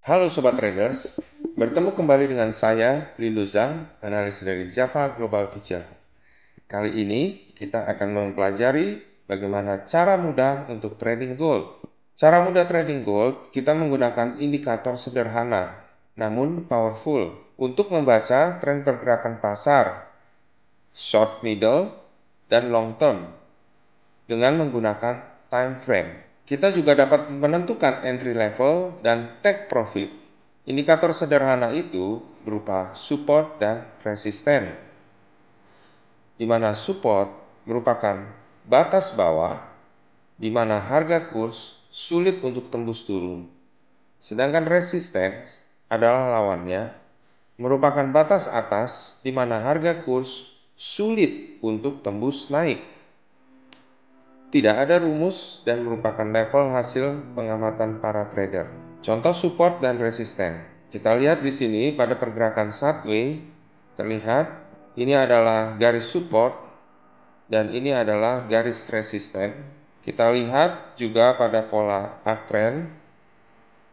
Halo Sobat Traders, bertemu kembali dengan saya, Lilo Zhang, analis dari Java Global Future. Kali ini kita akan mempelajari bagaimana cara mudah untuk trading gold. Cara mudah trading gold, kita menggunakan indikator sederhana, namun powerful, untuk membaca tren pergerakan pasar, short middle, dan long term, dengan menggunakan time frame. Kita juga dapat menentukan entry level dan take profit. Indikator sederhana itu berupa support dan resisten, di mana support merupakan batas bawah di mana harga kurs sulit untuk tembus turun, sedangkan resisten adalah lawannya, merupakan batas atas di mana harga kurs sulit untuk tembus naik. Tidak ada rumus dan merupakan level hasil pengamatan para trader. Contoh support dan resisten. Kita lihat di sini pada pergerakan sideways terlihat ini adalah garis support dan ini adalah garis resisten. Kita lihat juga pada pola uptrend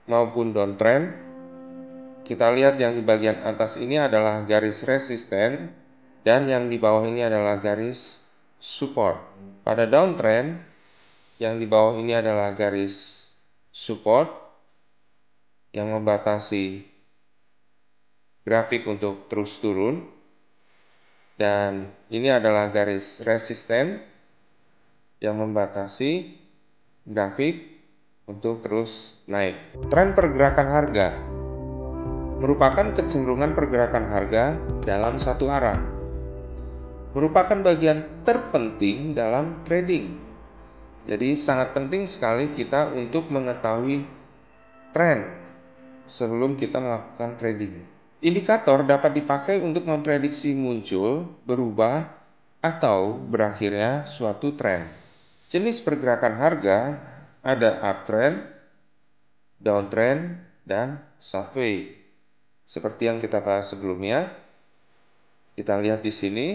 maupun downtrend. Kita lihat yang di bagian atas ini adalah garis resisten dan yang di bawah ini adalah garis support. Pada downtrend yang di bawah ini adalah garis support yang membatasi grafik untuk terus turun, dan ini adalah garis resisten yang membatasi grafik untuk terus naik. Tren pergerakan harga merupakan kecenderungan pergerakan harga dalam satu arah, merupakan bagian terpenting dalam trading. Jadi sangat penting sekali kita untuk mengetahui tren sebelum kita melakukan trading. Indikator dapat dipakai untuk memprediksi muncul, berubah, atau berakhirnya suatu tren. Jenis pergerakan harga ada uptrend, downtrend, dan sideways. Seperti yang kita bahas sebelumnya, kita lihat di sini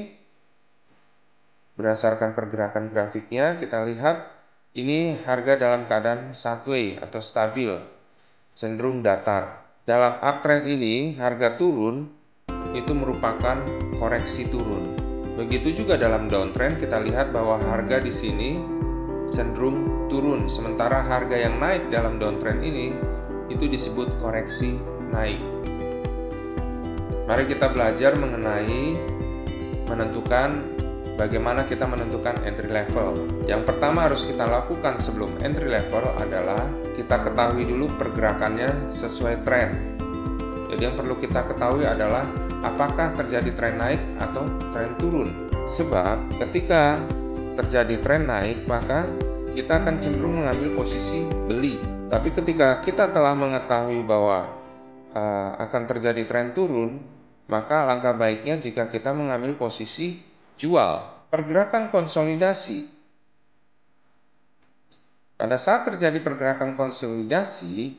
berdasarkan pergerakan grafiknya, kita lihat ini harga dalam keadaan sideways atau stabil, cenderung datar. Dalam uptrend ini, harga turun itu merupakan koreksi turun. Begitu juga dalam downtrend, kita lihat bahwa harga di sini cenderung turun, sementara harga yang naik dalam downtrend ini itu disebut koreksi naik. Mari kita belajar mengenai bagaimana kita menentukan entry level. Yang pertama harus kita lakukan sebelum entry level adalah kita ketahui dulu pergerakannya sesuai tren. Jadi yang perlu kita ketahui adalah apakah terjadi tren naik atau tren turun. Sebab ketika terjadi tren naik, maka kita akan cenderung mengambil posisi beli. Tapi ketika kita telah mengetahui bahwa akan terjadi tren turun, maka langkah baiknya jika kita mengambil posisi jual. Pergerakan konsolidasi. Pada saat terjadi pergerakan konsolidasi,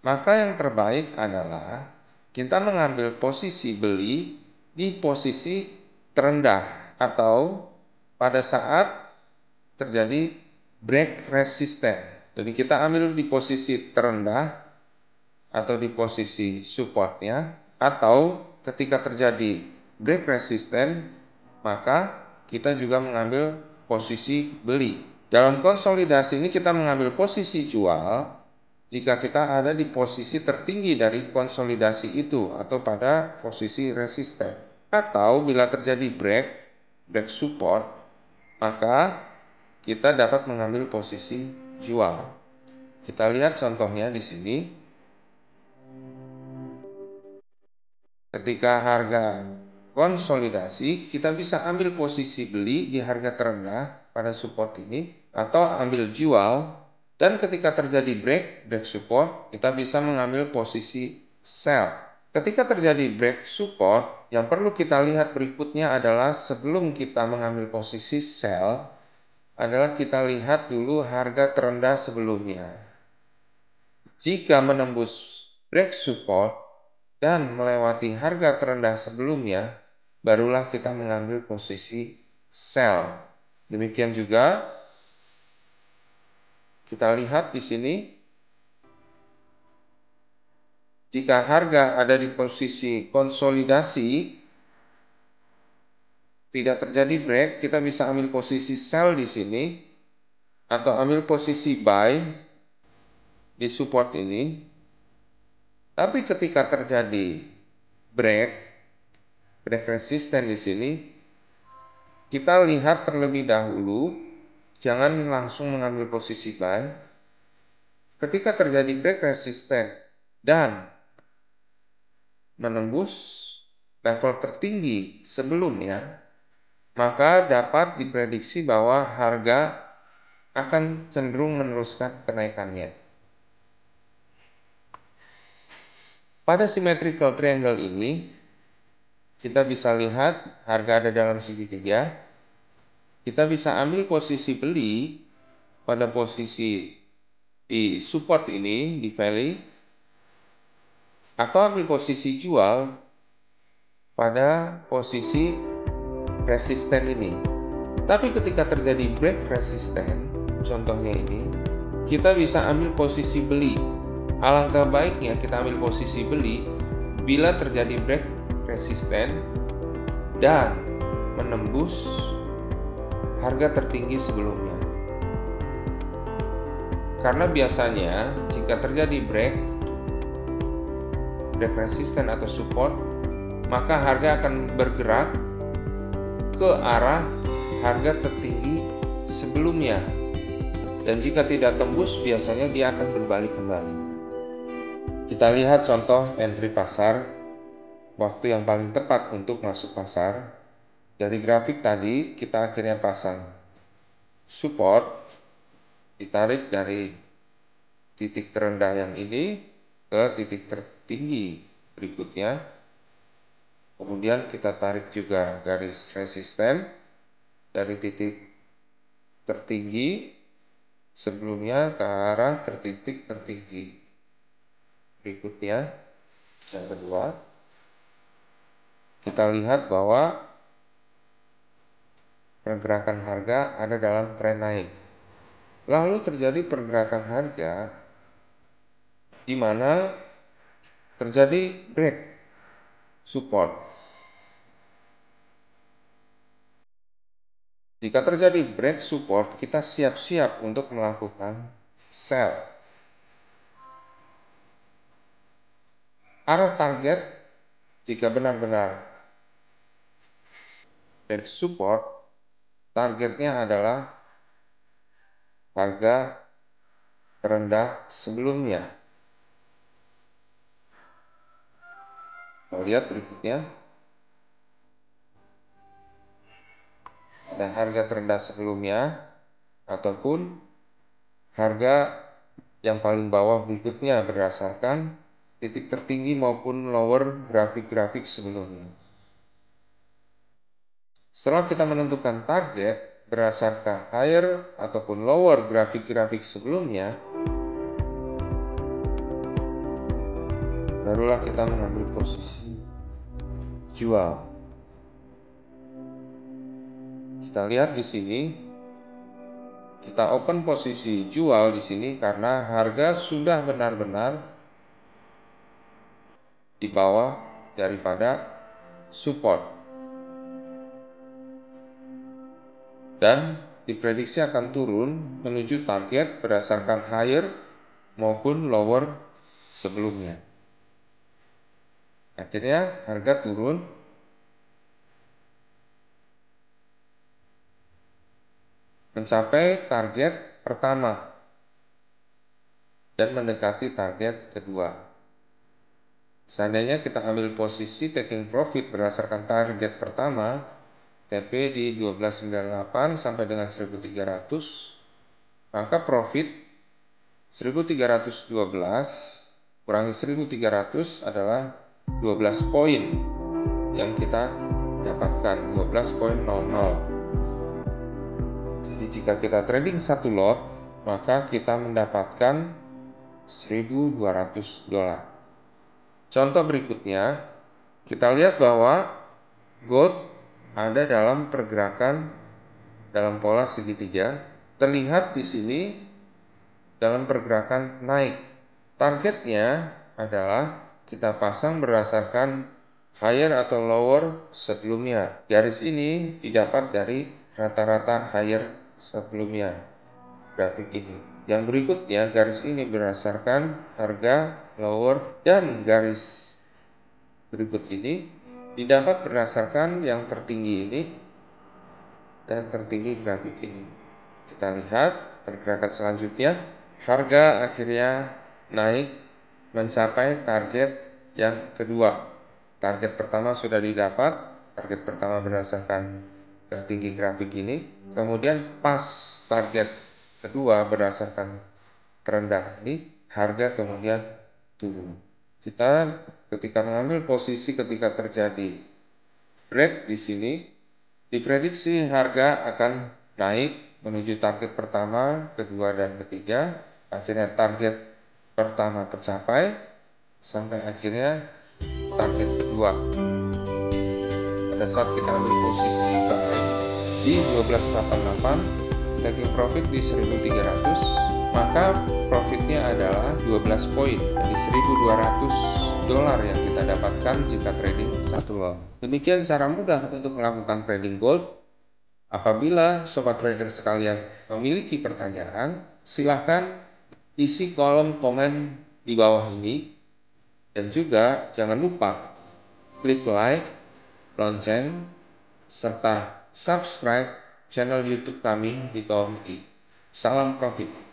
maka yang terbaik adalah kita mengambil posisi beli di posisi terendah atau pada saat terjadi break resisten. Jadi kita ambil di posisi terendah atau di posisi supportnya, atau ketika terjadi break resisten, maka kita juga mengambil posisi beli. Dalam konsolidasi ini kita mengambil posisi jual jika kita ada di posisi tertinggi dari konsolidasi itu atau pada posisi resisten. Atau bila terjadi break support, maka kita dapat mengambil posisi jual. Kita lihat contohnya di sini. Ketika harga konsolidasi, kita bisa ambil posisi beli di harga terendah pada support ini, atau ambil jual, dan ketika terjadi break support, kita bisa mengambil posisi sell. Ketika terjadi break support, yang perlu kita lihat berikutnya adalah sebelum kita mengambil posisi sell, adalah kita lihat dulu harga terendah sebelumnya. Jika menembus break support dan melewati harga terendah sebelumnya, barulah kita mengambil posisi sell. Demikian juga kita lihat di sini Jika harga ada di posisi konsolidasi, tidak terjadi break, kita bisa ambil posisi sell di sini atau ambil posisi buy di support ini. Tapi ketika terjadi break resisten di sini, kita lihat terlebih dahulu, jangan langsung mengambil posisi buy. Ketika terjadi break resisten dan menembus level tertinggi sebelumnya, maka dapat diprediksi bahwa harga akan cenderung meneruskan kenaikannya. Pada symmetrical triangle ini, kita bisa lihat harga ada dalam segitiga. Kita bisa ambil posisi beli pada posisi di support ini, di valley, atau ambil posisi jual pada posisi resisten ini. Tapi ketika terjadi break resisten, contohnya ini, kita bisa ambil posisi beli. Alangkah baiknya kita ambil posisi beli bila terjadi break resisten dan menembus harga tertinggi sebelumnya. Karena biasanya jika terjadi break resisten atau support, maka harga akan bergerak ke arah harga tertinggi sebelumnya. Dan jika tidak tembus, biasanya dia akan berbalik kembali. Kita lihat contoh entry pasar, waktu yang paling tepat untuk masuk pasar. Dari grafik tadi, kita akhirnya pasang support, ditarik dari titik terendah yang ini ke titik tertinggi berikutnya. Kemudian kita tarik juga garis resisten dari titik tertinggi sebelumnya ke arah titik tertinggi berikutnya. Yang kedua, kita lihat bahwa pergerakan harga ada dalam tren naik. Lalu terjadi pergerakan harga di mana terjadi break support. Jika terjadi break support, kita siap-siap untuk melakukan sell. Arah target jika benar-benar break support, targetnya adalah harga terendah sebelumnya. Kita lihat berikutnya. Ada harga terendah sebelumnya ataupun harga yang paling bawah berikutnya berdasarkan titik tertinggi maupun lower grafik-grafik sebelumnya. Setelah kita menentukan target berdasarkan higher ataupun lower grafik-grafik sebelumnya, barulah kita mengambil posisi jual. Kita lihat di sini, kita open posisi jual di sini karena harga sudah benar-benar di bawah daripada support dan diprediksi akan turun menuju target berdasarkan higher maupun lower sebelumnya. Akhirnya harga turun mencapai target pertama dan mendekati target kedua. Seandainya kita ambil posisi taking profit berdasarkan target pertama, TP di 1298 sampai dengan 1300, maka profit 1312 kurangi 1300 adalah 12 poin yang kita dapatkan, 12.00. Jadi jika kita trading satu lot, maka kita mendapatkan $1.200. Contoh berikutnya, kita lihat bahwa gold ada dalam pergerakan dalam pola segitiga, terlihat di sini dalam pergerakan naik. Targetnya adalah kita pasang berdasarkan higher atau lower sebelumnya. Garis ini didapat dari rata-rata higher sebelumnya, grafik ini. Yang berikutnya, garis ini berdasarkan harga lower, dan garis berikut ini didapat berdasarkan yang tertinggi ini dan tertinggi grafik ini. Kita lihat pergerakan selanjutnya, harga akhirnya naik mencapai target yang kedua. Target pertama sudah didapat, target pertama berdasarkan tertinggi grafik ini. Kemudian pas target kedua berdasarkan terendah ini, harga kemudian turun. Kita ketika mengambil posisi ketika terjadi break di sini, diprediksi harga akan naik menuju target pertama, kedua, dan ketiga. Akhirnya target pertama tercapai sampai akhirnya target kedua. Pada saat kita ambil posisi buy di 1288, taking profit di 1300, maka profitnya adalah 12 poin, jadi $1.200 yang kita dapatkan jika trading satu lot. Demikian cara mudah untuk melakukan trading gold. Apabila sobat trader sekalian memiliki pertanyaan, silakan isi kolom komen di bawah ini, dan juga jangan lupa klik like, lonceng, serta subscribe channel YouTube kami di bawah ini. Salam profit.